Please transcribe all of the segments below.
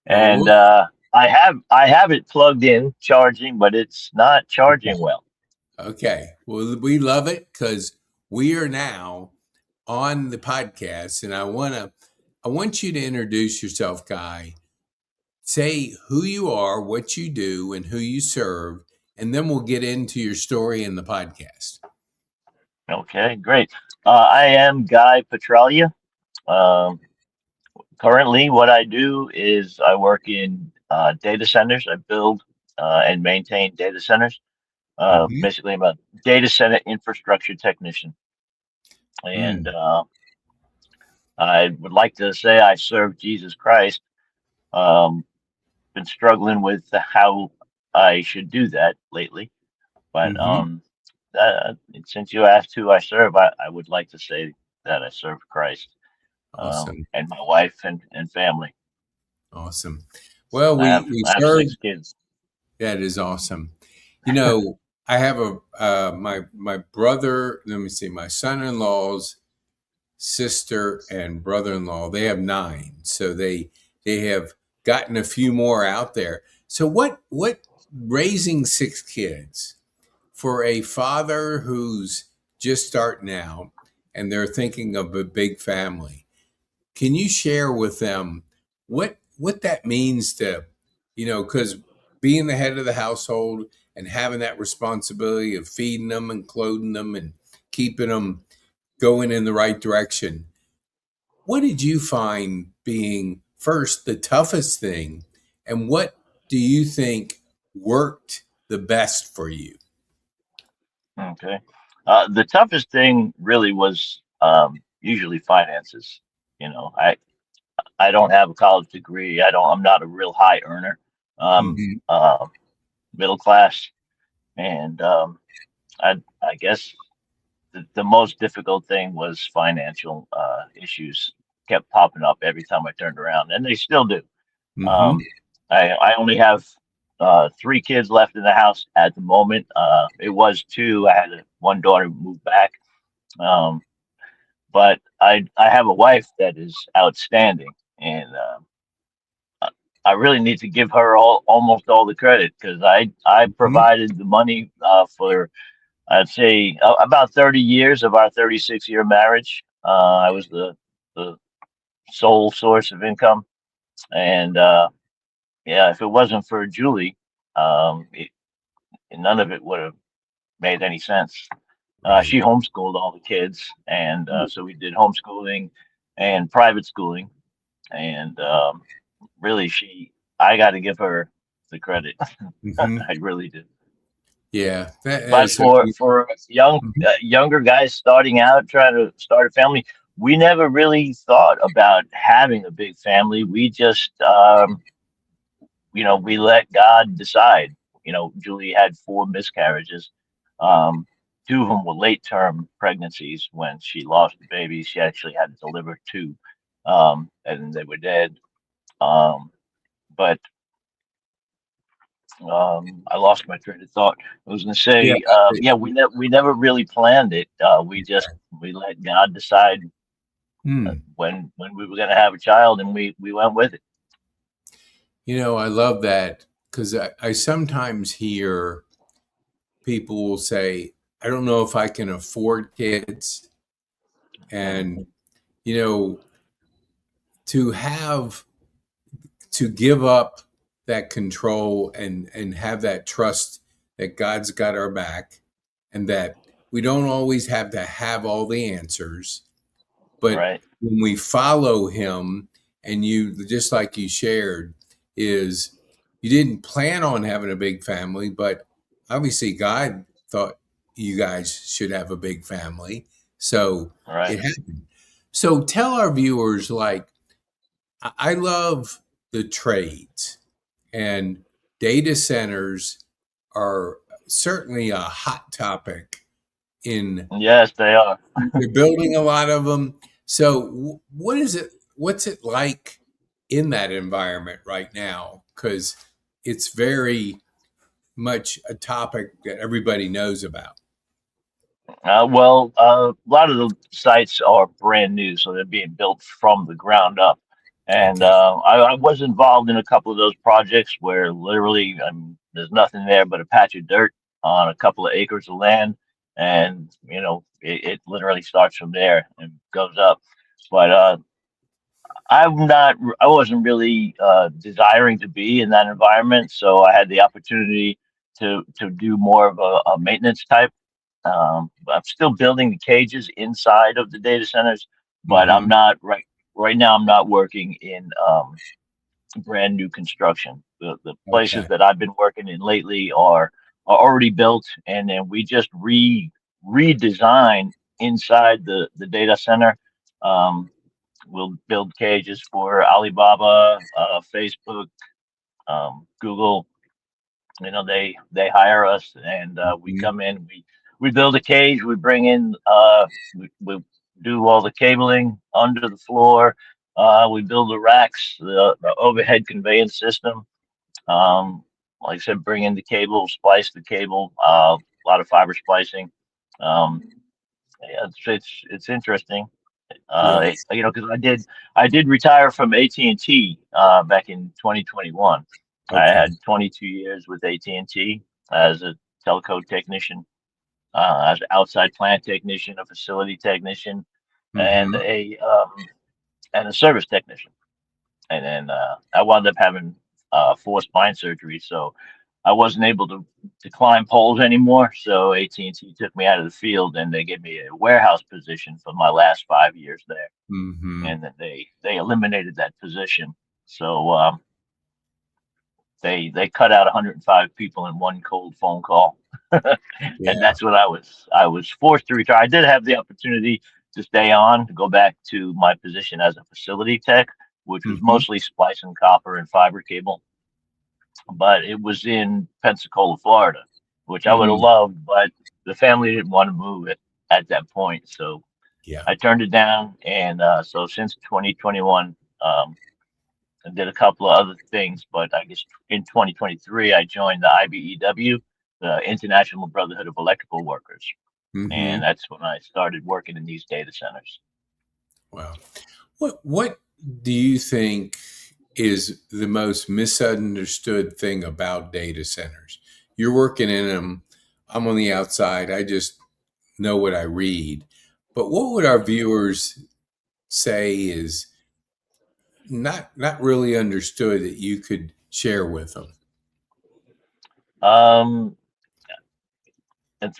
and Oh, I have it plugged in, charging, but it's not charging well. okay. Well, we love it because we are now on the podcast, and I want you to introduce yourself, Guy. Say who you are, what you do, and who you serve, and then we'll get into your story in the podcast. Okay, great. I am Guy Petraglia. Um, Currently, what I do is I work in data centers. I build and maintain data centers. Hmm. Basically, I'm a data center infrastructure technician, and Mm, I would like to say I serve Jesus Christ. Um, been struggling with how I should do that lately, but hmm. since you asked who I serve, I would like to say that I serve Christ, Awesome. and my wife and family. Awesome. Well, I have we I have serve. 6 kids. That is awesome. You know, I have a my brother. Let me see, my son-in-law's sister and brother-in-law. They have nine, so they have gotten a few more out there. So what raising six kids for a father who's just starting out and they're thinking of a big family? Can you share with them what that means to, because being the head of the household and having that responsibility of feeding them and clothing them and keeping them going in the right direction. What did you find being first the toughest thing, and what do you think worked the best for you? Okay. The toughest thing really was usually finances. You know, I don't have a college degree. I'm not a real high earner. Hmm. Uh, Middle class, and I guess the most difficult thing was financial issues kept popping up every time I turned around, and they still do. Hmm. Um, I only have 3 kids left in the house at the moment. It was two. I had one daughter move back, um, but I have a wife that is outstanding, and I really need to give her almost all the credit because I Hmm. provided the money for I'd say about 30 years of our 36-year marriage. I was the sole source of income, and yeah, if it wasn't for Julie, um, it, none of it would have made any sense. Right. She homeschooled all the kids, and so we did homeschooling and private schooling, and really, I got to give her the credit. Hmm. I really do. Yeah, that But is. for Mhm. younger guys starting out trying to start a family, we never really thought about having a big family. We just we let God decide. Julie had 4 miscarriages. Um, 2 of them were late term pregnancies. When she lost the baby, she actually had to deliver 2, and they were dead. Um, but I lost my train of thought. I was going to Yeah. say, yeah, we never really planned it. We let God decide Hmm. when we were going to have a child, and we went with it. I love that because I sometimes hear people will say, I don't know if I can afford kids. And, you know, to have to give up that control and have that trust that God's got our back and that we don't always have to have all the answers, but Right. when we follow him, and you just like you shared, is you didn't plan on having a big family, but obviously God thought you guys should have a big family, so Right. it happened. So tell our viewers, like, I love the trades, and data centers are certainly a hot topic in. Yes, they are. They're building a lot of them. So, what is it? What's it like in that environment right now? Because it's very much a topic that everybody knows about. Well, a lot of the sites are brand new, so they're being built from the ground up. And Okay. I was involved in a couple of those projects where literally there's nothing there but a patch of dirt on a couple of acres of land, and it literally starts from there and goes up. But I wasn't really desiring to be in that environment, so I had the opportunity to do more of a maintenance type. I'm still building the cages inside of the data centers, but I'm Mm-hmm. not right now. I'm not working in brand new construction. The places Okay. that I've been working in lately are already built, and then we just redesign inside the data center. Um, we'll build cages for Alibaba, Facebook, Google. They hire us, and we Mm-hmm. come in. We build a cage. We bring in. We do all the cabling under the floor. We build the racks, the overhead conveyance system. Like I said, bring in the cable, splice the cable. A lot of fiber splicing. Um, yeah, it's interesting. Good. Because I did retire from AT&T back in 2021. I Okay. had 22 years with AT&T as a telco technician, as an outside plant technician, a facility technician, and Mm-hmm. a service technician. And then I wound up having four spine surgery, so I wasn't able to climb poles anymore. So AT&T took me out of the field, and they gave me a warehouse position for my last 5 years there, Mm-hmm. and then they eliminated that position. So they cut out 105 people in one cold phone call, and Yeah. that's what I was forced to retire. I did have the opportunity to stay on to go back to my position as a facility tech, which was Mm-hmm. mostly splicing copper and fiber cable, but it was in Pensacola, Florida, which I would have Mm-hmm. loved, but the family didn't want to move it at that point, so Yeah. I turned it down. And so since 2021. I did a couple of other things, but I guess in 2023 I joined the IBEW, the International Brotherhood of Electrical Workers, Mm-hmm. and that's when I started working in these data centers. Wow. What do you think is the most misunderstood thing about data centers? You're working in them. I'm on the outside. I just know what I read. But what would our viewers say is not really understood that you could share with them? Um,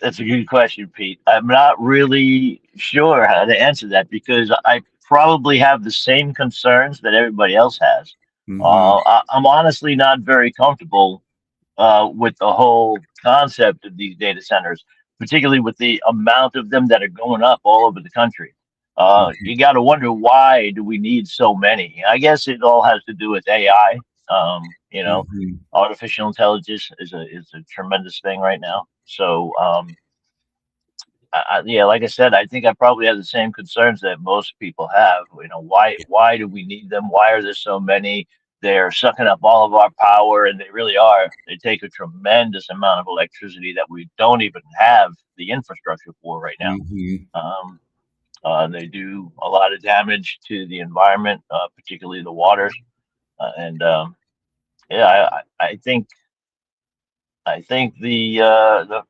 it's a good question, Pete. I'm not really sure how to answer that because I probably have the same concerns that everybody else has. Mm-hmm. I'm honestly not very comfortable with the whole concept of these data centers, particularly with the amount of them that are going up all over the country. Mm-hmm. You got to wonder, why do we need so many? I guess it all has to do with AI. Mm-hmm. Artificial intelligence is a tremendous thing right now. So yeah, like I said, I think I probably have the same concerns that most people have. Why do we need them? Why are there so many? They're sucking up all of our power, and they really are. They take a tremendous amount of electricity that we don't even have the infrastructure for right now. Mm-hmm. They do a lot of damage to the environment, particularly the waters. And yeah, I think the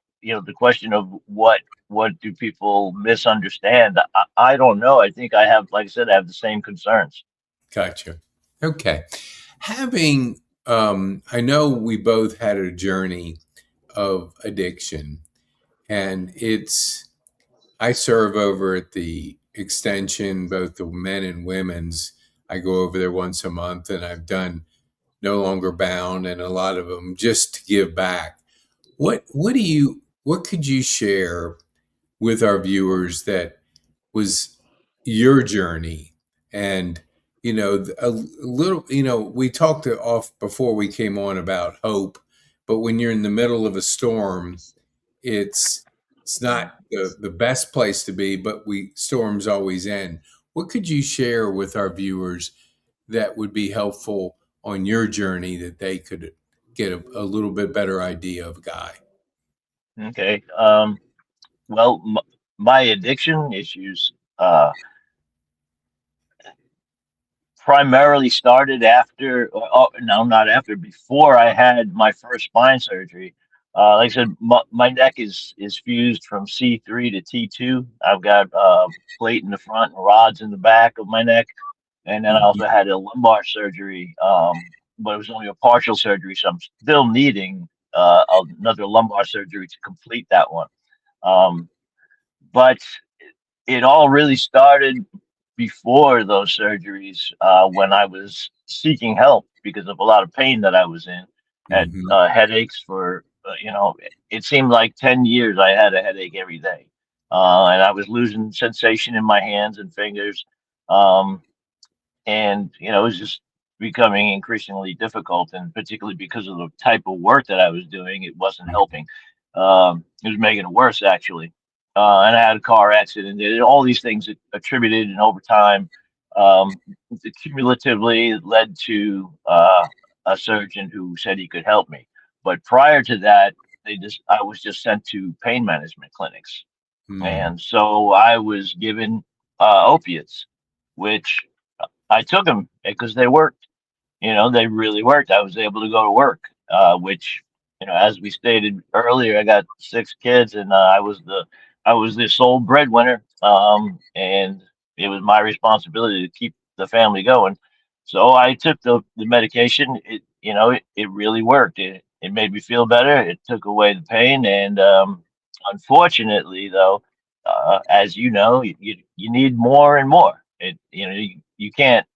question of what do people misunderstand? I don't know. I think I have, like I said, I have the same concerns. Gotcha. Okay. Having, I know we both had a journey of addiction, and I serve over at the extension, both the men and women's. I go over there once a month, and I've done No Longer Bound and a lot of them just to give back. What could you share with our viewers that was your journey? And a little, we talked off before we came on about hope, but when you're in the middle of a storm, it's it's not the best place to be, but we storms always end. What could you share with our viewers that would be helpful on your journey, that they could get a little bit better idea of Guy? Okay. Well, my addiction issues primarily started after, oh, no, not after, before I had my first spine surgery. Like I said, my neck is fused from C3 to T2. I've got plate in the front and rods in the back of my neck, and then I Mhm. also had a lumbar surgery, but it was only a partial surgery, so I'm still needing another lumbar surgery to complete that one. Um, but it all really started before those surgeries when I was seeking help because of a lot of pain that I was in. Had Mhm. headaches for, it seemed like 10 years I had a headache every day. And I was losing sensation in my hands and fingers. Um, and it was just becoming increasingly difficult, and particularly because of the type of work that I was doing, it wasn't helping. It was making it worse, actually. And I had a car accident, and all these things attributed, and over time, um, cumulatively it led to a surgeon who said he could help me. But prior to that, I was just sent to pain management clinics, Mm. and so I was given opiates, which I took them because they worked. They really worked. I was able to go to work, which, as we stated earlier, I got 6 kids, and I was the sole breadwinner, and it was my responsibility to keep the family going. So I took the medication. It really worked. It made me feel better. It took away the pain, and unfortunately, though, as you know, you need more and more. You can't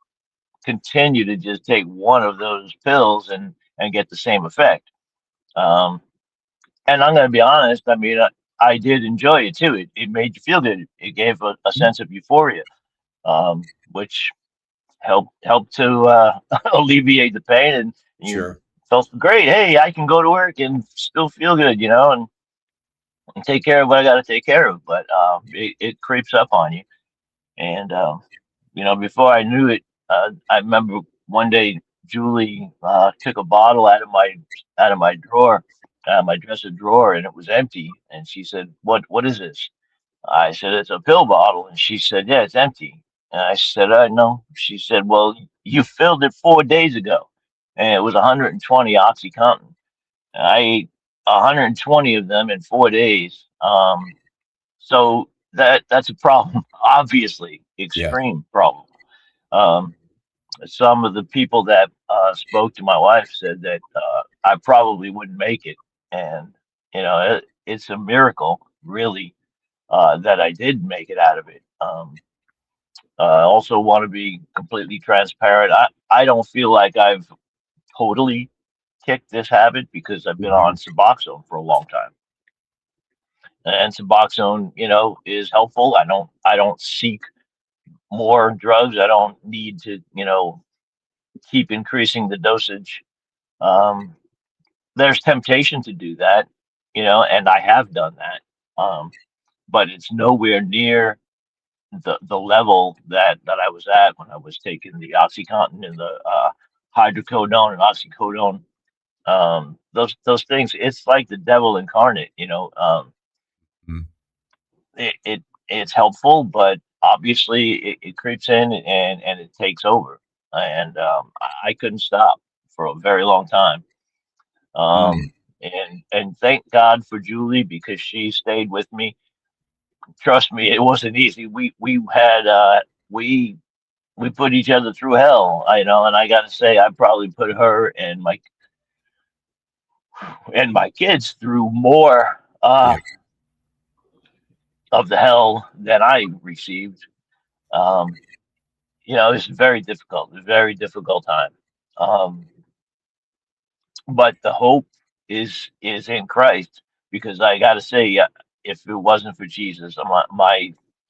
continue to just take one of those pills and get the same effect. Um, and I'm going to be honest. I mean, I did enjoy it too. It made you feel good. It gave a sense of euphoria, which helped to alleviate the pain, and you Sure. felt great. Hey, I can go to work and still feel good, and take care of what I got to take care of. But it creeps up on you, and before I knew it, I remember one day Julie took a bottle out of my drawer, my dresser drawer, and it was empty. And she said, "What is this?" I said, "It's a pill bottle." And she said, "Yeah, it's empty." And I said, "No." She said, "Well, you filled it 4 days ago, and it was 120 OxyContin. And I ate 120 of them in 4 days. So that's a problem, obviously, Yeah. extreme problem." Um, some of the people that spoke to my wife said that I probably wouldn't make it, and it's a miracle, really, that I did make it out of it. I also want to be completely transparent. I don't feel like I've totally kicked this habit because I've been on Mhm. Suboxone for a long time, and Suboxone, is helpful. I don't seek more drugs. I don't need to, keep increasing the dosage. Um, there's temptation to do that, and I have done that. But it's nowhere near the level that I was at when I was taking the OxyContin and the hydrocodone and oxycodone. Those things, it's like the devil incarnate. Mm. It's helpful, but obviously it creeps in and it takes over, and I couldn't stop for a very long time. Mm. And thank God for Julie because she stayed with me. Trust me, it wasn't easy. We put each other through hell, and I got to say, I probably put her and my kids through more Yeah. of the hell than I received. Um, it's very difficult, a very difficult time. Um, but the hope is in Christ, because I got to say, if it wasn't for Jesus,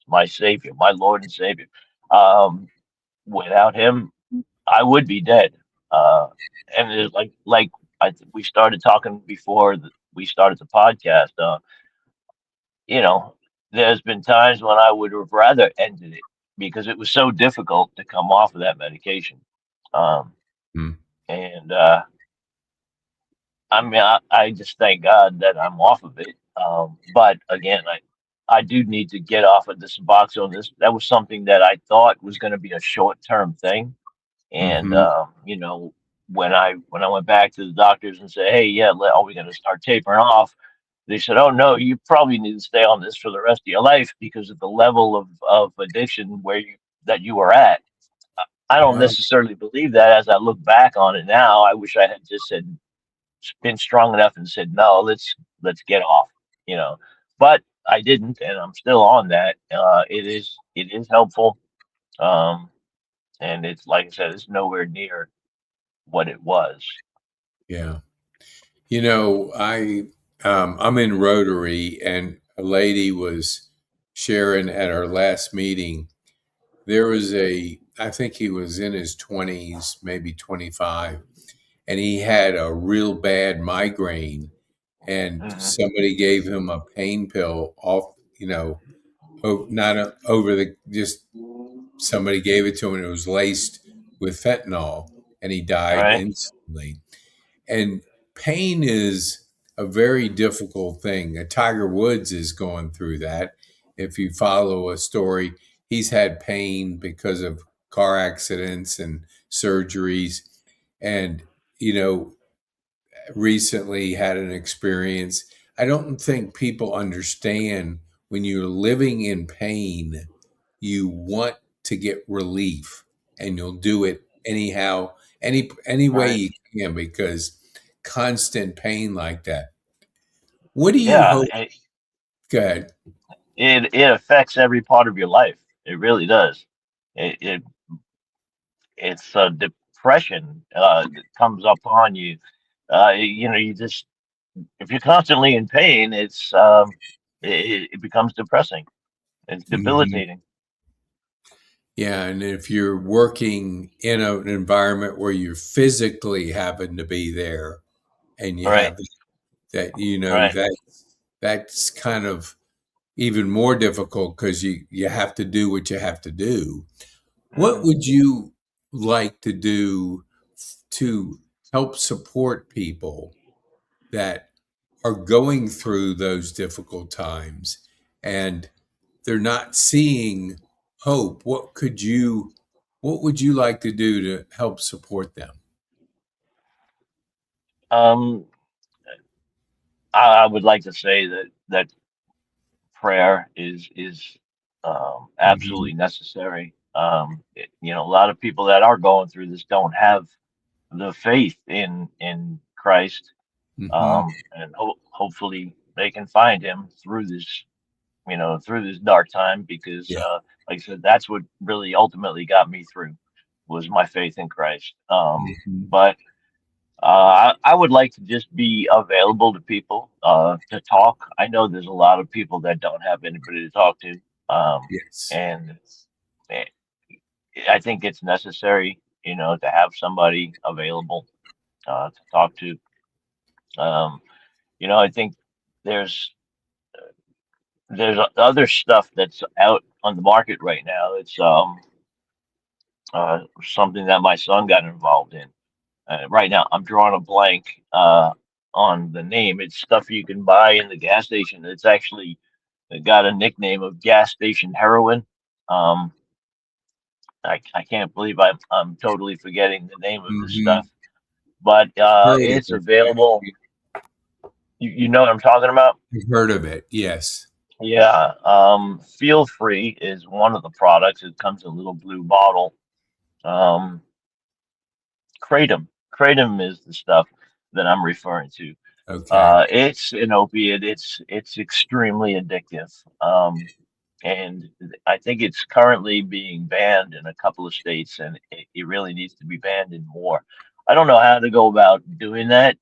my Savior, my Lord and Savior, um, without Him, I would be dead. Uh, and it's like we started talking before we started the podcast. You know, there's been times when I would have rather ended it because it was so difficult to come off of that medication. Um, Mm. and I mean, I just thank God that I'm off of it. But again, I do need to get off of this Suboxone. That was something that I thought was going to be a short term thing. And Mm-hmm. when I went back to the doctors and said, "Hey, yeah, are we going to start tapering off?" They said, "Oh no, you probably need to stay on this for the rest of your life because of the level of addiction that you were at." I don't Wow. necessarily believe that. As I look back on it now, I wish I had just said been strong enough and said, "No, let's get off," you know. But I didn't, and I'm still on that. It is helpful, um, and it's like I said, it's nowhere near what it was. Yeah. I'm in Rotary, and a lady was sharing at our last meeting. There was I think he was in his 20s, maybe 25, and he had a real bad migraine, and Hmm. somebody gave him a pain pill off, not over the, just somebody gave it to him, and it was laced with fentanyl, and he died Right? instantly. And pain is a very difficult thing. Tiger Woods is going through that. If you follow a story, he's had pain because of car accidents and surgeries. And, you know, recently had an experience. I don't think people understand when you're living in pain, you want to get relief, and you'll do it anyhow, any way Right? you can, because constant pain like that. What do you Yeah. hope? Go ahead. It affects every part of your life. It really does. It, it it's a depression that comes upon you. You just if you're constantly in pain, it becomes depressing. It's Hmm. debilitating. Yeah, and if you're working in an environment where you physically happen to be there, and you Right, have that, right. that's kind of even more difficult because you have to do what you have to do. What Hmm. would you like to do to help support people that are going through those difficult times and they're not seeing hope? What would you like to do to help support them? Um, I would like to say that prayer is Hmm. absolutely necessary. A lot of people that are going through this don't have the faith in Christ, Hmm. and hopefully they can find Him through this dark time because, Yeah. like I said, that's what really ultimately got me through was my faith in Christ. Hmm. But I would like to just be available to people to talk. I know there's a lot of people that don't have anybody to talk to, Yes. and eh, I think it's necessary, to have somebody available to talk to. Um, I think there's there's other stuff that's out on the market right now. It's something that my son got involved in. Right now, I'm drawing a blank on the name. It's stuff you can buy in the gas station. It's actually got a nickname of gas station heroin. Um, I can't believe I'm totally forgetting the name of this Hmm. stuff, but Heard of it's it. available. You know what I'm talking about? I've heard of it. Yes. Yeah. Feel Free is one of the products. It comes in a little blue bottle. Um, Kratom is the stuff that I'm referring to. Okay. It's an opiate. It's extremely addictive. And I think it's currently being banned in a couple of states, and it really needs to be banned in more. I don't know how to go about doing that.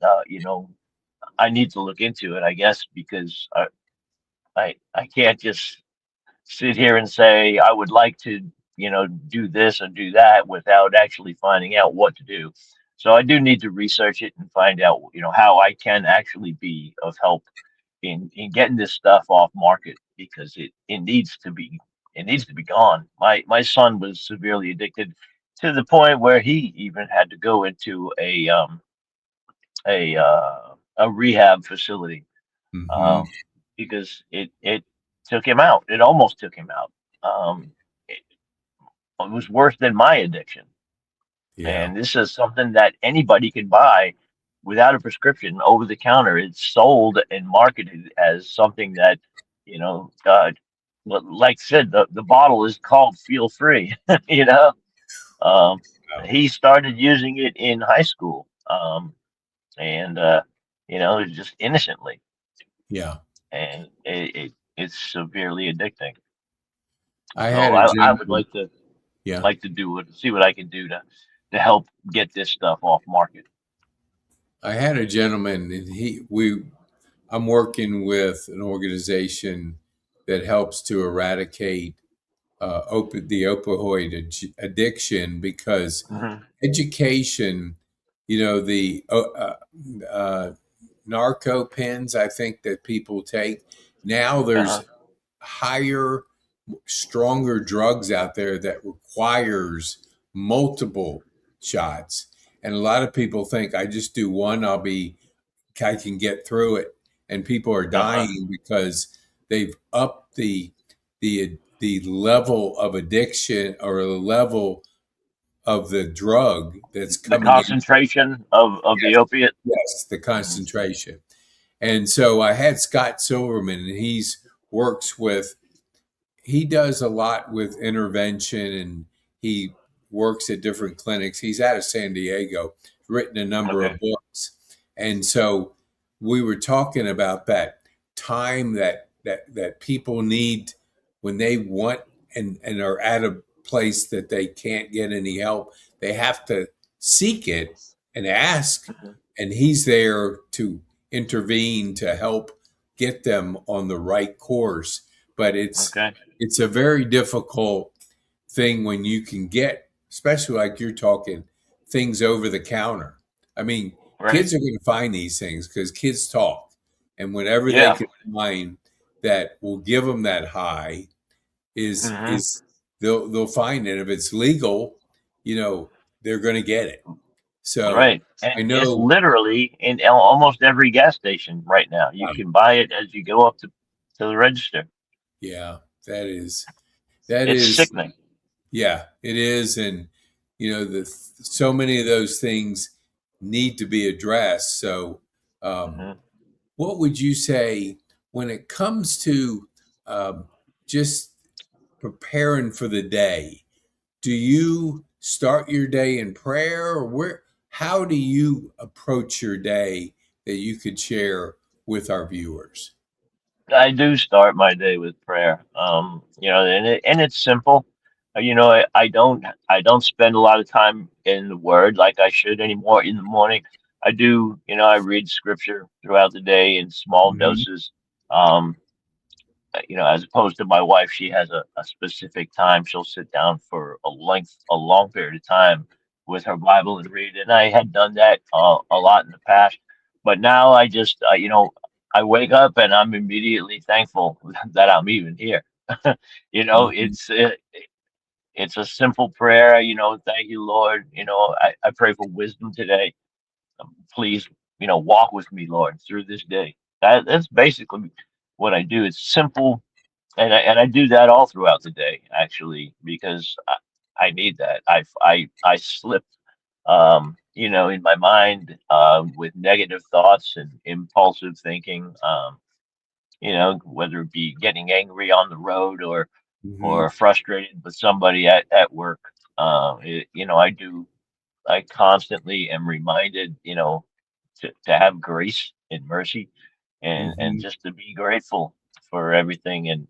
I need to look into it, I guess, because I can't just sit here and say I would like to, do this and do that without actually finding out what to do. So I do need to research it and find out, how I can actually be of help in getting this stuff off market because it needs to be gone. My son was severely addicted to the point where he even had to go into a rehab facility Hmm. um, because it took him out. It almost took him out. It, it was worse than my addiction. Yeah. And this is something that anybody can buy without a prescription over the counter. It's sold and marketed as something that, you know, like I said, the bottle is called Feel Free, you know. Um, Wow. he started using it in high school, and just innocently, Yeah. and it's severely addicting. I had So a I would gentleman. Yeah. like to do it, see what I can do to help get this stuff off market. I had a gentleman, and I'm working with an organization that helps to eradicate the opioid addiction, because Hmm. education, the uh, narco pens, I think, that people take now, Uh-huh. there's higher, stronger drugs out there that requires multiple shots. And a lot of people think, I just do one, I can get through it. And people are Uh-huh. dying because they've upped the level of addiction, or the level of the drug that's The coming in. concentration of the Yes, opiate. yes, the Hmm. concentration. And so I had Scott Silverman, and he does a lot with intervention, and he works at different clinics. He's out of San Diego, written a number Okay. of books. And so we were talking about that time that people need when they want, and are at a place that they can't get any help. They have to seek it and ask, Hmm. and he's there to intervene to help get them on the right course. But Okay. it's a very difficult thing when you can get, especially like you're talking, things over the counter. I mean, Right. kids are going to find these things because kids talk, and whatever they Yeah. can find that will give them that high Hmm. is they'll find it. If it's legal, they're going to get it. So Right. And I it's know. literally in almost every gas station right now. You can buy it as you go up to the register. Yeah, that It's is. sickening. Yeah, it is. And so many of those things need to be addressed. So, um, Hmm. what would you say when it comes to just preparing for the day? Do you start your day in prayer, or how do you approach your day that you could share with our viewers? I do start my day with prayer. And it's simple. I don't spend a lot of time in the Word like I should anymore in the morning. I do. I read Scripture throughout the day in small Hmm. doses. Um, as opposed to my wife, she has a specific time. She'll sit down for a long period of time with her Bible and read. And I had done that a lot in the past, but now I just, I wake up and I'm immediately thankful that I'm even here. you know, Hmm. it's uh, it's a simple prayer. Thank you, Lord. I pray for wisdom today. Please, walk with me, Lord, through this day. That's basically what I do. It's simple, and I do that all throughout the day, actually, because I need that. I slip, in my mind, with negative thoughts and impulsive thinking. Whether it be getting angry on the road or Hmm. frustrated with somebody at work. I constantly am reminded, to have grace and mercy, and Hmm. just to be grateful for everything, and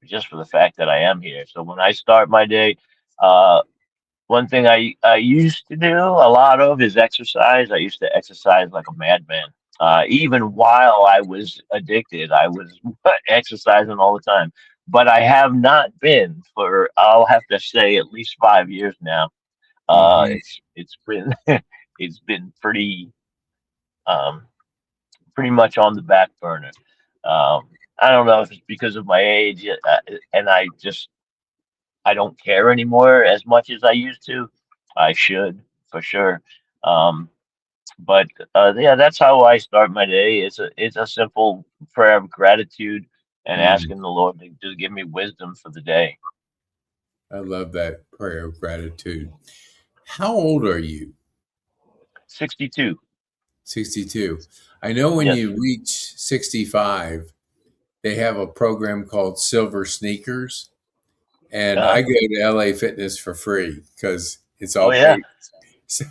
just for the fact that I am here. So when I start my day, uh, one thing I used to do a lot of is exercise. I used to exercise like a madman. Even while I was addicted, I was exercising all the time. But I have not been for, I'll have to say, at least 5 years now. Hmm. It's been it's been um, pretty much on the back burner. I don't know if it's because of my age, and I don't care anymore as much as I used to. I should, for sure. Um, but yeah, that's how I start my day. It's a simple prayer of gratitude and Mm. asking the Lord to give me wisdom for the day. I love that prayer of gratitude. How old are you? 62. 62. I know when Yes. you reach 65, they have a program called Silver Sneakers, and Uh-huh. I go to LA Fitness for free because it's Oh all yeah. paid. So,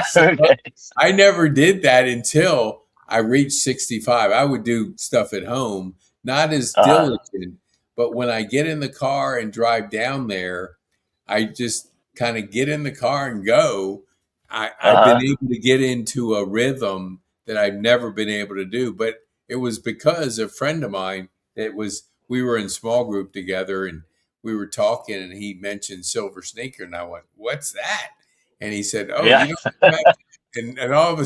so Okay. I never did that until I reached 65. I would do stuff at home, not as Uh-huh. diligent, but when I get in the car and drive down there, I just kind of get in the car and go. I've been Uh-huh. able to get into a rhythm that I've never been able to do, but it was because a friend of mine that was, we were in small group together and we were talking and he mentioned Silver Sneaker and I went, "What's that?" And he said, "Oh, Yeah. you don't have that." And all of a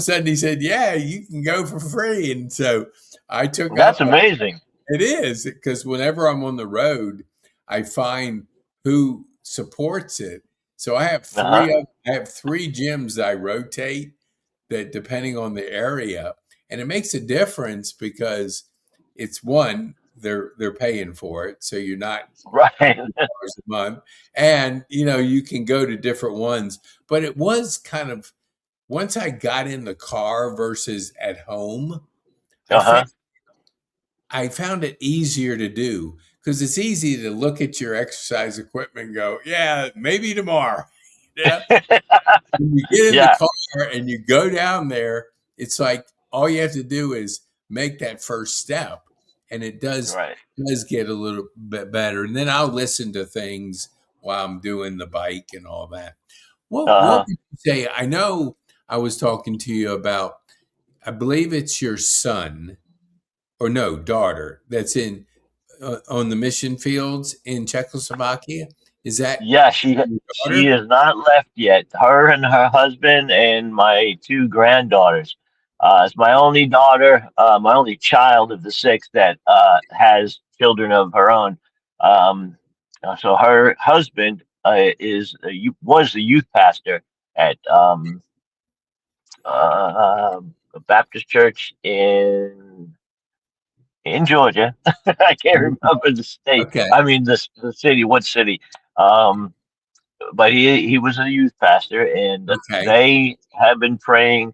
sudden he said, "Yeah, you can go for free." And so I took That's up that. amazing. It is because whenever I'm on the road, I find who supports it. So Uh-huh. I have three gyms that I rotate that depending on the area, and it makes a difference because it's one, they're paying for it, so you're not Right. a month, and you can go to different ones. But it was kind of, once I got in the car versus at home, I found Uh-huh. I found it easier to do because it's easy to look at your exercise equipment and go, yeah, maybe tomorrow. Yeah. When you get in the Yeah. car and you go down there, it's like all you have to do is make that first step, and it Right. does get a little bit better. And then I'll listen to things while I'm doing the bike and all that. What Uh-huh. would you say? I know I was talking to you about, I believe it's your son or no, daughter that's in on the mission fields in Czechoslovakia. Is that Yeah, your she daughter? has not left yet. Her and her husband and my two granddaughters. It's my only daughter, my only child of the six that has children of her own. Um, so her husband was the youth pastor at a Baptist church in Georgia. I can't remember the state. Okay, I mean the city. What city? Um, but he was a youth pastor, and okay, they have been praying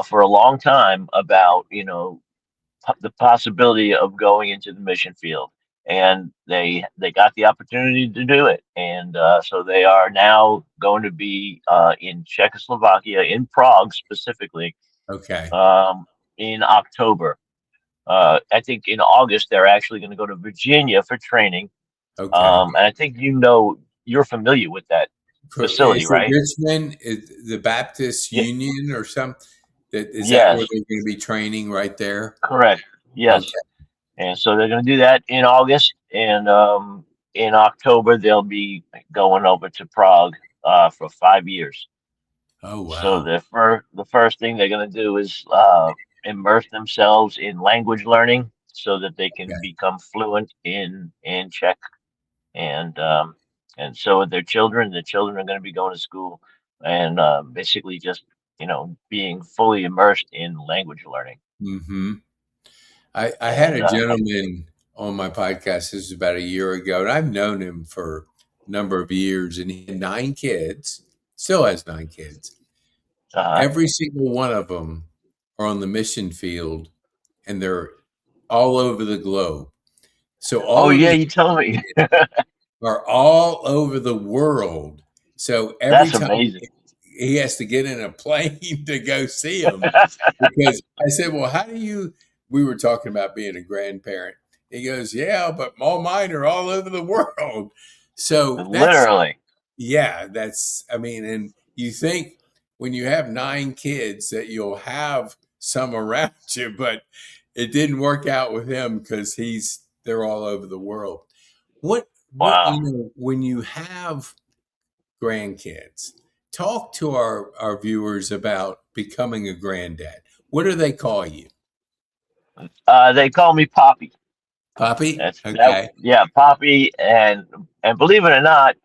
for a long time about the possibility of going into the mission field, and they got the opportunity to do it, and so they are now going to be in Czechoslovakia, in Prague specifically, okay, um, in October. I think in August they're actually going to go to Virginia for training, okay. and I think you're familiar with that facility, Is it right? Richmond? Is the Baptist Yeah. Union or some? That where Yes. they're going to be training right there? Correct. Yes. Okay. And so they're going to do that in August, and in October they'll be going over to Prague for 5 years. Oh So wow. the first thing they're going to do is immerse themselves in language learning so that they can Okay. become fluent in Czech, and so with their children, the children are going to be going to school and basically just being fully immersed in language learning. Hmm. I had And a gentleman on my podcast. This was about a year ago, and I've known him for a number of years, and he had 9 kids. Still has 9 kids. uh, Every single one of them are on the mission field, and they're all over the globe. So oh all of yeah, his you told me. are all over the world. So every That's time amazing. he has to get in a plane to go see them, because I said, "Well, how do you?" We were talking about being a grandparent. He goes, "Yeah, but all mine are all over the world." So that's, Literally. yeah, that's, I mean, and you think when you have 9 kids that you'll have some around you, but it didn't work out with him because they're all over the world. What Wow. when you have grandkids, talk to our viewers about becoming a granddad. What do they call you? They call me Poppy. Poppy? That's that. Okay. Yeah, Poppy, and believe it or not,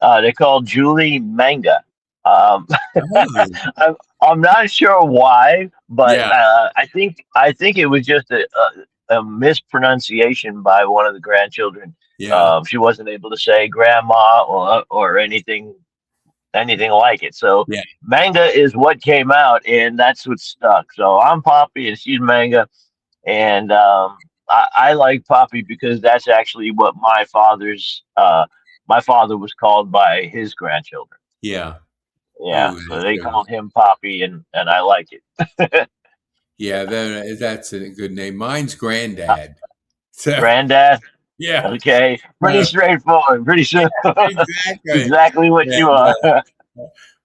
they call Julie Manga. Um, Oh, I'm not sure why, but yeah, I think it was just a mispronunciation by one of the grandchildren. yeah. She wasn't able to say grandma or anything anything like it. So Yeah. manga is what came out, and that's what stuck. So I'm Poppy, and she's manga, and I like Poppy because that's actually what my father was called by his grandchildren. Yeah. Yeah, Ooh, so that's they good. called him Poppy, and I like it. Yeah, that's a good name. Mine's Granddad. So Granddad. yeah, Okay, pretty uh, straightforward. Pretty sure exactly. exactly what you And are.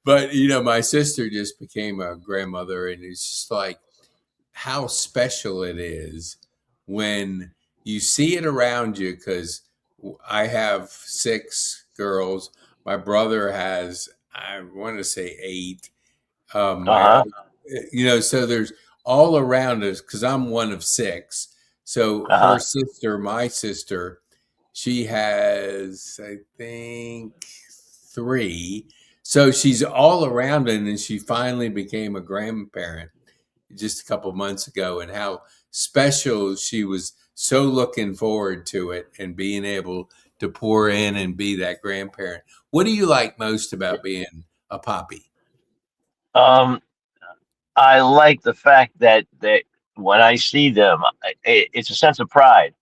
but my sister just became a grandmother, and it's just like how special it is when you see it around you. Because I have six girls. My brother has, I want to say, eight. My Uh-huh. so there's all around us because I'm one of six. So her Uh-huh. sister, my sister, she has, I think, three. So she's all around it, and she finally became a grandparent just a couple months ago, and how special she was, so looking forward to it and being able to pour in and be that grandparent. What do you like most about being a poppy? Um, I like the fact that when I see them, it's a sense of pride,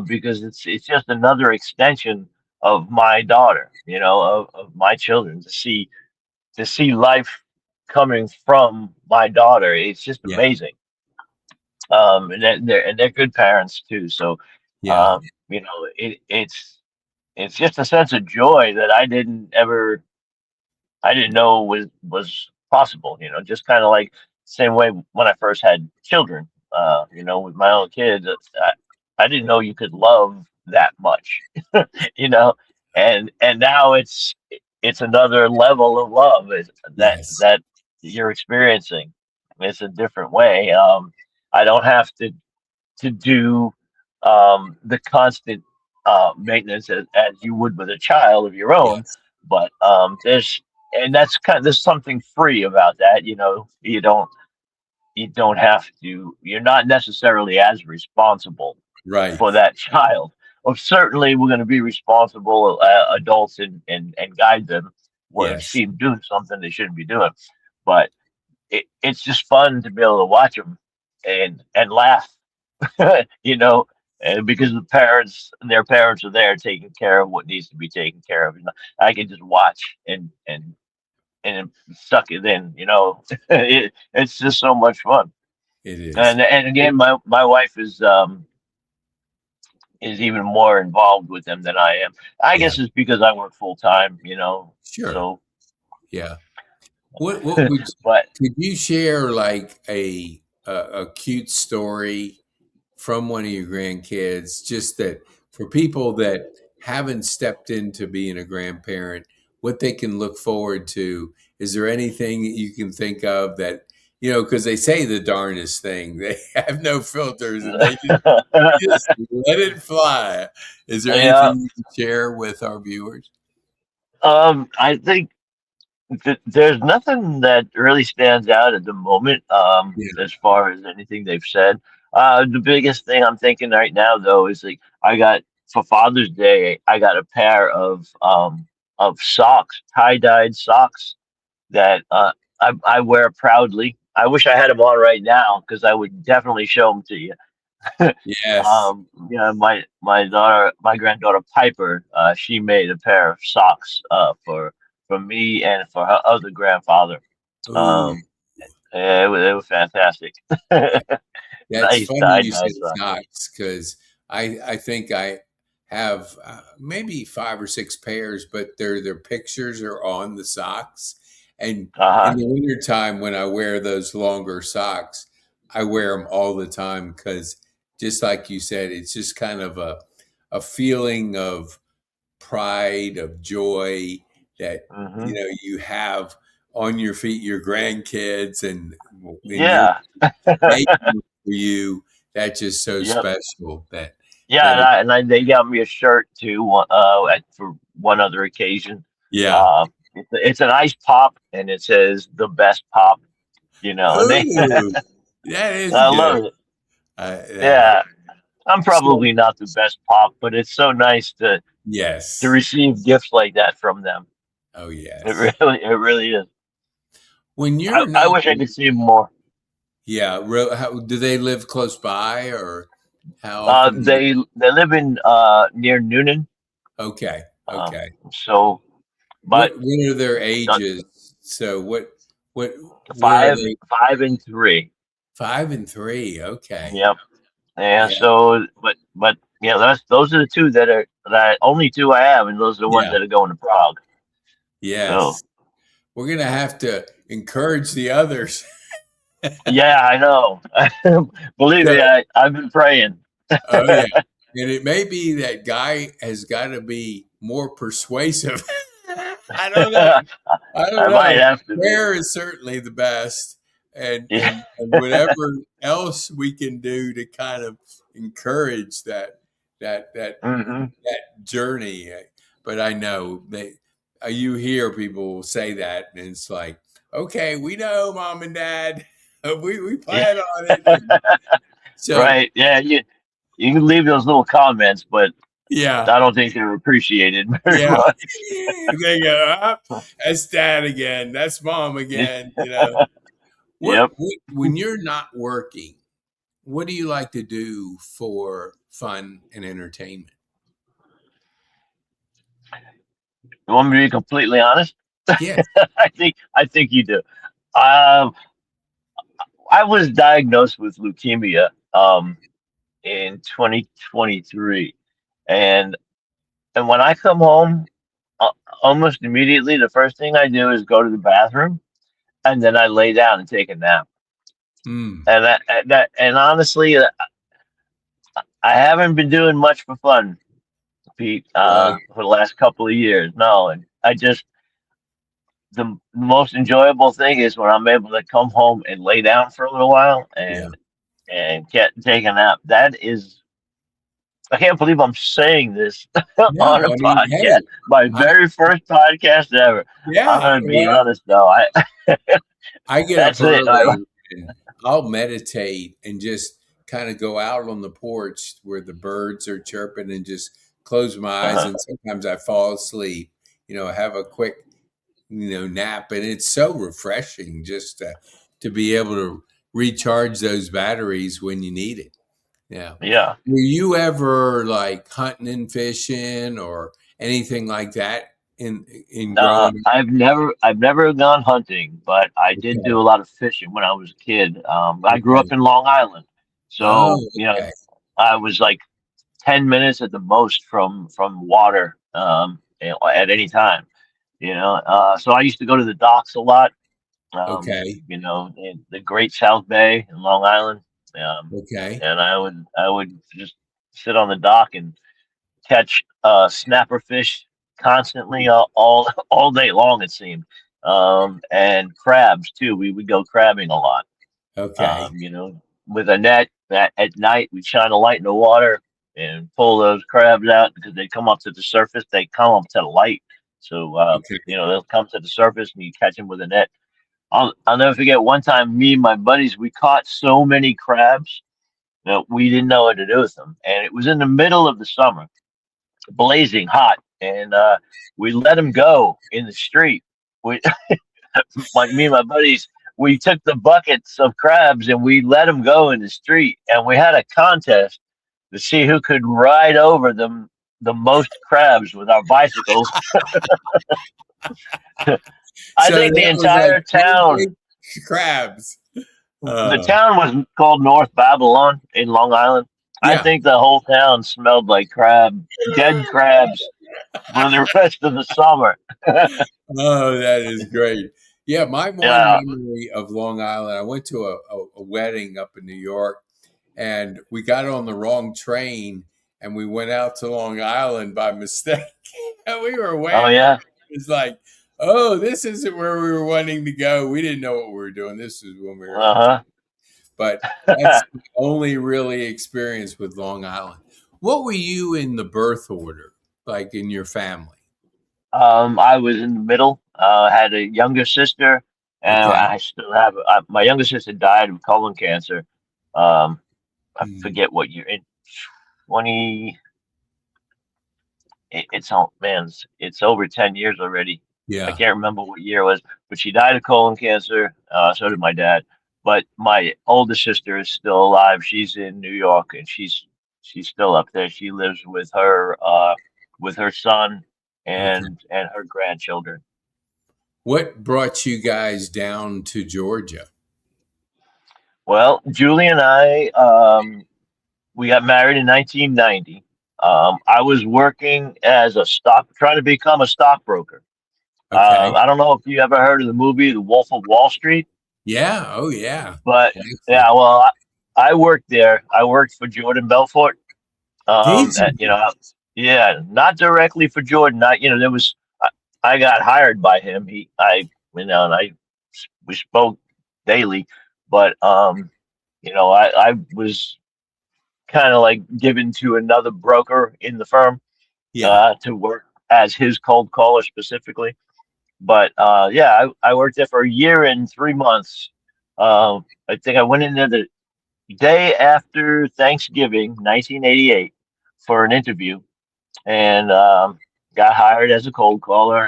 because it's just another extension of my daughter, of my children. To see life coming from my daughter, it's just Yeah, amazing. And they're good parents too. So, yeah, it's just a sense of joy that I didn't know was possible. Just kind of like same way when I first had children. With my own kids, I didn't know you could love that much. you know, and now it's another level of love that yes, that you're experiencing. It's a different way. I don't have to do the constant maintenance as you would with a child of your own. yes, But there's something free about that. You don't have to. You're not necessarily as responsible right, for that child. Well, certainly we're going to be responsible adults and guide them when we yes, see them doing something they shouldn't be doing. But it's just fun to be able to watch them and laugh you know, because their parents are there taking care of what needs to be taken care of. And I can just watch and suck it in. It's just so much fun. it is. And again, my wife is even more involved with them than I am. I Yeah, guess it's because I work full time. sure. So, Yeah. What would but could you share, like a cute story from one of your grandkids, just that for people that haven't stepped into being a grandparent, what they can look forward to? Is there anything that you can think of that, because they say the darndest thing, they have no filters and they just let it fly. Is there yeah, anything you can share with our viewers? I think there's nothing that really stands out at the moment, Yeah. as far as anything they've said. The biggest thing I'm thinking right now, though, is like for Father's Day, I got a pair of socks, tie-dyed socks that I wear proudly. I wish I had them on right now because I would definitely show them to you. Yes. My granddaughter Piper, she made a pair of socks for me and for her other grandfather. Ooh. Um, yeah, they were fantastic. That's Nice funny tie you dye said socks. socks, because I think I have maybe five or six pairs, but their pictures are on the socks. And in Uh-huh. the wintertime, when I wear those longer socks, I wear them all the time because, just like you said, it's just kind of a feeling of pride, of joy that Hmm. you have on your feet your grandkids, and in your Yeah. making it for you. That's just so Yep. special that Yeah, that and, it, they got me a shirt too. For one other occasion. yeah. Uh, it's an ice pop, and it says the best pop. And Ooh, that is I good. love it. That is Yeah, I'm so. probably not the best pop, but it's so nice to Yes, receive gifts like that from them. Oh It yes. really is. When you're I not, wish I could see more. yeah. How, do they live close by, or how often do you? They live in near Noonan. Okay, Um, okay. so, but What are their uh, ages? So what where are five, they? 5 and 3. 5 and 3. Okay. Yep. Yeah. Yeah. So, but yeah, those are the two only two I have, and those are the ones Yeah. that are going to Prague. So, Yes. We're gonna have to encourage the others. yeah, I know. Believe So, me, I've been praying. oh yeah. And it may be that guy has got to be more persuasive. I don't know. I I don't might know. have to be. Prayer is certainly the best, and Yeah. whatever else we can do to kind of encourage that that hmm that journey. But I know they, you hear people say that, and it's like, okay, we know, mom and dad, we Yeah. plan on it. And so, Right. Yeah. You can leave those little comments, but yeah, I don't think they're appreciated very yeah. much. They go, that's dad again. That's mom again. You know. Yep. When you're not working, what do you like to do for fun and entertainment? You want me to be completely honest? Yes. I think you do. Um, I was diagnosed with leukemia in 2023, and when I come home, uh, almost immediately, the first thing I do is go to the bathroom, and then I lay down and take a nap. Mm, And honestly, I haven't been doing much for fun, Pete, right. for the last couple of years. No, and I just the most enjoyable thing is when I'm able to come home and lay down for a little while Yeah. and get take a nap. That is, I can't believe I'm saying this No, on a I mean, podcast. hey, My I very first podcast ever. I'm yeah, gonna be well, honest though. I get up That's it. early and I'll meditate and just kind of go out on the porch where the birds are chirping and just close my eyes, Uh, and sometimes I fall asleep, have a quick, nap, and it's so refreshing just to be able to recharge those batteries when you need it. Yeah. yeah. Were you ever like hunting and fishing or anything like that in growing up? I've never gone hunting, but I did do Okay. a lot of fishing when I was a kid. I grew up Okay. in Long Island, Oh, so okay. I was like 10 minutes at the most from water at any time. So I used to go to the docks a lot. Okay. In the Great South Bay in Long Island, um, Okay. and I would just sit on the dock and catch snapper fish constantly all day long it seemed, and crabs too. We would go crabbing a lot. Okay. With a net. At night we'd shine a light in the water and pull those crabs out because they come up to the surface. They come up to the light, so Okay. they'll come to the surface and you catch them with a net. I'll never forget one time me and my buddies we caught so many crabs that we didn't know what to do with them, and it was in the middle of the summer, blazing hot, and we let them go in the street. We, like me and my buddies, we took the buckets of crabs and we let them go in the street, and we had a contest to see who could ride over them the most crabs with our bicycles. I So think the that was like entire big, town, big crabs. the Uh, town was called North Babylon in Long Island. I yeah. think the whole town smelled like dead crabs for the rest of the summer. Oh, that is great. Yeah, my one Yeah. memory of Long Island, I went to a wedding up in New York, and we got on the wrong train and we went out to Long Island by mistake. And we were Oh way yeah. it's like, oh, this isn't where we were wanting to go. We didn't know what we were doing. This is when we were on. Uh But huh. that's the only really experience with Long Island. What were you in the birth order, like in your family? I was in the middle. Had a younger sister, and Okay. I still have. My younger sister died of colon cancer. Um, I Mm. forget what year. In 20. It's oh man, it's over 10 years already. I Yeah. can't remember what year it was, but she died of colon cancer. So did my dad. But my oldest sister is still alive. She's in New York, and she's still up there. She lives with her son Okay. and her grandchildren. What brought you guys down to Georgia? Well, Julie and I, we got married in 1990. I was working as trying to become a stockbroker. Okay. I don't know if you ever heard of the movie The Wolf of Wall Street, Yeah. Oh, yeah. but yeah, Excellent. well, I worked there. I worked for Jordan Belfort. Did You you? know, yeah, not directly for Jordan. Not, there was, I got hired by him. And we spoke daily, but, I was kind of like given to another broker in the firm, Yeah. to work as his cold caller specifically. But yeah, I worked there for a year and 3 months. I think I went in there the day after Thanksgiving, 1988, for an interview, and got hired as a cold caller,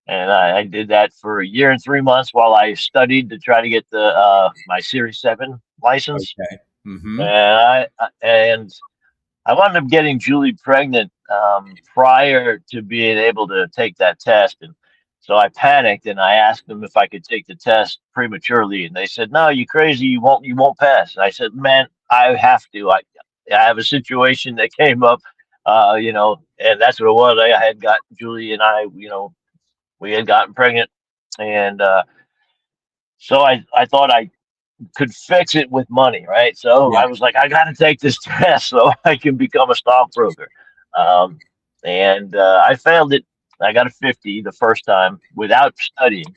and I did that for a year and 3 months while I studied to try to get the my Series 7 license. Okay. Mm-hmm. And I wound up getting Julie pregnant prior to being able to take that test, and so I panicked and I asked them if I could take the test prematurely, and they said, "No, you crazy, you won't pass." And I said, "Man, I have to. I have a situation that came up, and that's what it was. I had got Julie and I, we had gotten pregnant, and so I thought I could fix it with money, right? So Yeah. I was like, I got to take this test so I can become a stockbroker. Um, and I failed it. I got a 50 the first time without studying.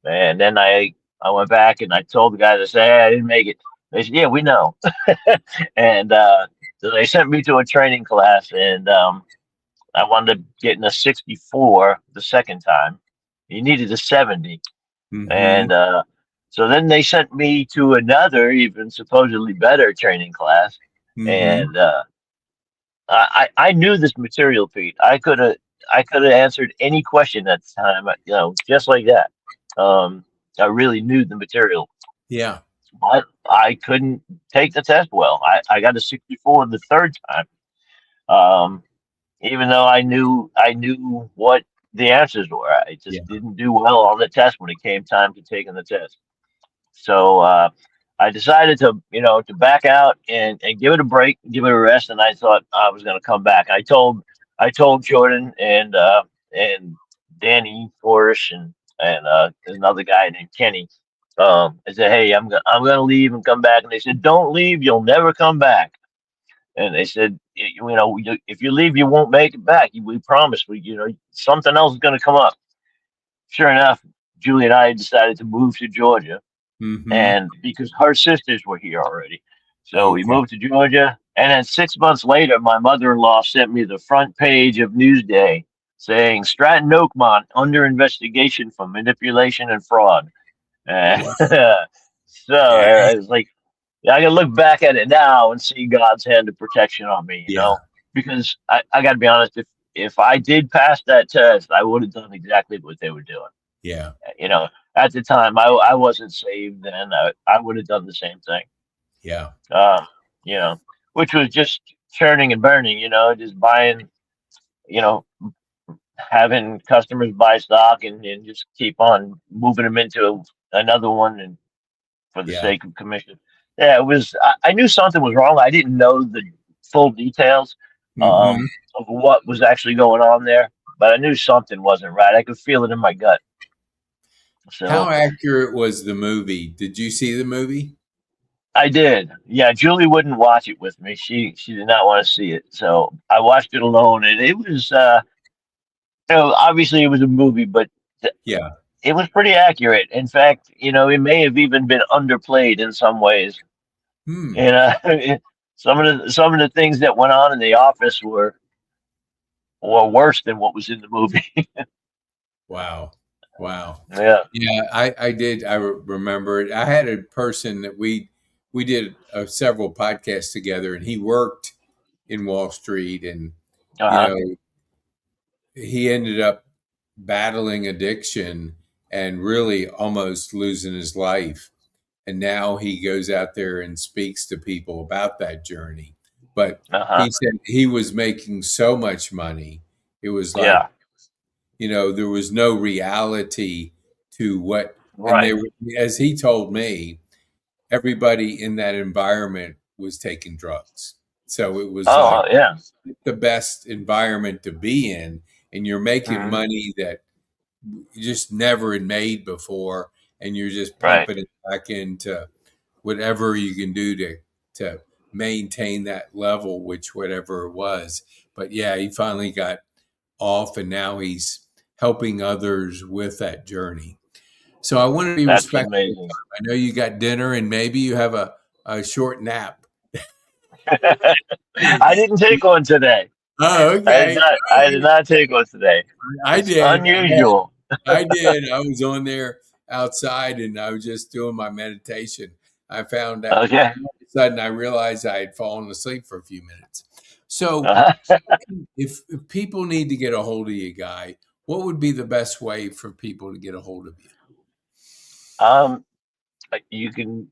And then I went back and I told the guys, I said, hey, I didn't make it. They said, yeah, we know. And so they sent me to a training class, and I wound up getting a 64 the second time. You needed a 70. Mm-hmm. And so then they sent me to another, even supposedly better training class. Mm-hmm. And I knew this material, Pete. I could have answered any question at the time, just like that. I really knew the material, Yeah. but I couldn't take the test well. I got a 64 the third time, um, even though I knew what the answers were. I just Yeah. didn't do well on the test when it came time to taking the test. So I decided to back out and give it a break, give it a rest, and I thought I was going to come back. I told Jordan and Danny Forrest and another guy named Kenny. I said, hey, I'm gonna leave and come back, and they said, don't leave, you'll never come back. And they said, if you leave, you won't make it back. We promise. Something else is going to come up. Sure enough, Julie and I decided to move to Georgia, Mm-hmm. and because her sisters were here already. So we Okay. moved to Georgia, and then 6 months later, my mother-in-law sent me the front page of Newsday saying Stratton Oakmont under investigation for manipulation and fraud. Uh, Wow. so Yeah. it's like, yeah, I can look back at it now and see God's hand of protection on me, Yeah. because I got to be honest, if I did pass that test, I would have done exactly what they were doing. Yeah. You know, at the time, I wasn't saved, and I would have done the same thing. Yeah. Um, you know, which was just churning and burning. Just buying. You know, having customers buy stock and just keep on moving them into another one, and for the Yeah. sake of commission. Yeah, it was. I knew something was wrong. I didn't know the full details Mm-hmm. of what was actually going on there, but I knew something wasn't right. I could feel it in my gut. How So accurate was the movie? Did you see the movie? I did. Yeah, Julie wouldn't watch it with me. She did not want to see it. So I watched it alone, and it was obviously it was a movie, but Yeah. it was pretty accurate. In fact, it may have even been underplayed in some ways. Hmm. You know, some of the things that went on in the office were worse than what was in the movie. Wow. Wow. Yeah. Yeah, I did. Remember it. I had a person that we did several podcasts together, and he worked in Wall Street, and you Uh-huh. know he ended up battling addiction and really almost losing his life. And now he goes out there and speaks to people about that journey. But Uh-huh. he said he was making so much money. It was like, Yeah. there was no reality to what, and Right. they were, as he told me, everybody in that environment was taking drugs. So it was like Oh, yeah. the best environment to be in, and you're making Hmm. money that you just never had made before, and you're just Right. pumping it back into whatever you can do to maintain that level, which whatever it was. But yeah, he finally got off, and now he's helping others with that journey. So I want to be That's respectful of amazing. time. I know you got dinner, and maybe you have a short nap. I didn't take one today. Oh, I did okay. not. All I did right. not take one today. I It's did. unusual. I did. I was on there outside and I was just doing my meditation. I found out Okay. all of a sudden I realized I had fallen asleep for a few minutes. So Uh-huh. if people need to get a hold of you, Guy, what would be the best way for people to get a hold of you? Um, you can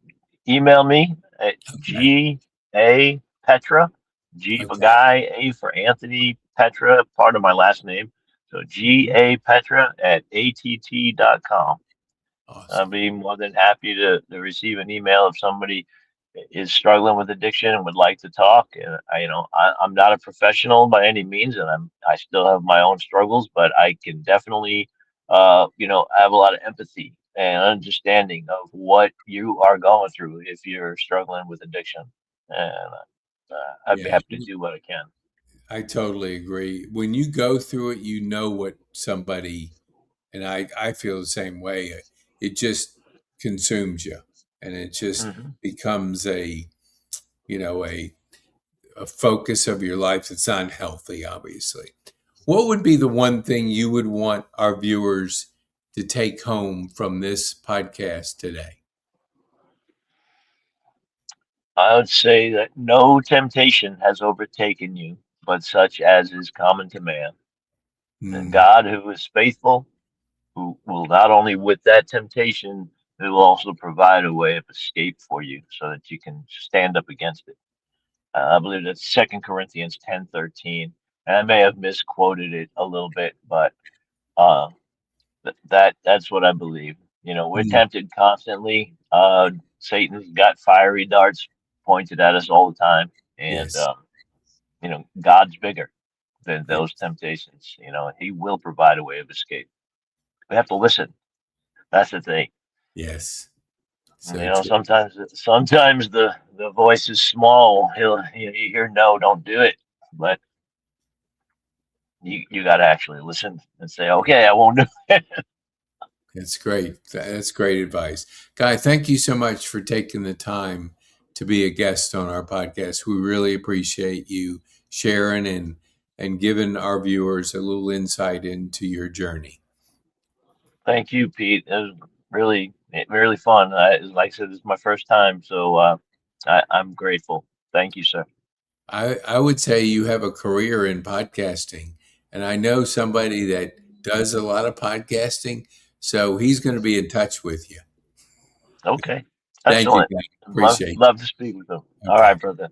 email me at Okay. G.A. Petra, G for Okay. Guy, A for Anthony, Petra, part of my last name. So Mhm. G.A. Petra at att.com. I'd Awesome. be more than happy to receive an email if somebody is struggling with addiction and would like to talk. And I'm not a professional by any means, and I still have my own struggles, but I can definitely, have a lot of empathy and understanding of what you are going through if you're struggling with addiction. And I'd be Yeah, happy to do what I can. I totally agree. When you go through it, you know what somebody, and I feel the same way. It just consumes you, and it just Hmm. becomes you know, a focus of your life that's unhealthy, obviously. What would be the one thing you would want our viewers to take home from this podcast today? I would say that no temptation has overtaken you, but such as is common to man. And Mm, God, who is faithful, who will not only with that temptation, who will also provide a way of escape for you so that you can stand up against it. I believe that's Second Corinthians 10:13. And I may have misquoted it a little bit, but uh, that's what I believe. We're mm, tempted constantly. Satan's got fiery darts pointed at us all the time, and yes, God's bigger than those yes, temptations. He will provide a way of escape. We have to listen. That's the thing. yes. And, So true. sometimes the voice is small. You hear no, don't do it, but you got to actually listen and say, okay, I won't do it. That's great. That's great advice. Guy, thank you so much for taking the time to be a guest on our podcast. We really appreciate you sharing and giving our viewers a little insight into your journey. Thank you, Pete. It was really fun. Like I said, this is my first time, so I'm grateful. Thank you, sir. I would say you have a career in podcasting, and I know somebody that does a lot of podcasting, so he's going to be in touch with you. Okay, Thank you, excellent. Guy. Love Appreciate love to speak with them. you. All right, Okay. brother.